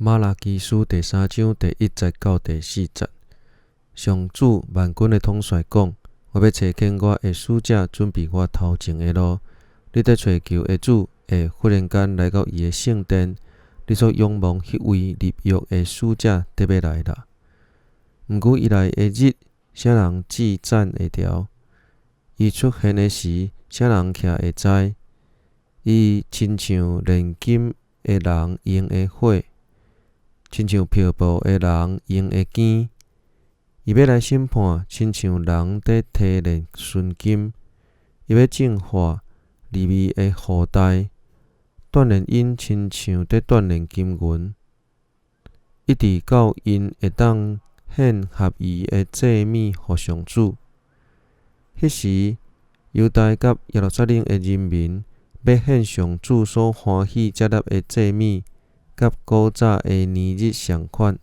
马拉基书第3章第1节到第4节。上主万军的统帅讲：我要找见我的使者，准备我头前的路。你在找求的主会忽然间来到伊的圣殿，你所仰望迄位立约的使者得要来啦。毋过伊来的日，啥人至赞会调？伊出现的时，啥人徛会知？伊亲像炼金的人用的火，亲像漂泊的人用的弓。伊要来审判，亲像人在提炼纯金。伊要净化利未的后代，锻炼因，亲像在锻炼金银，一直到因会当献合宜的祭物予上主。迄时，犹大甲耶路撒冷的人民要献上主所欢喜接纳的祭物，甲古早的年日相款。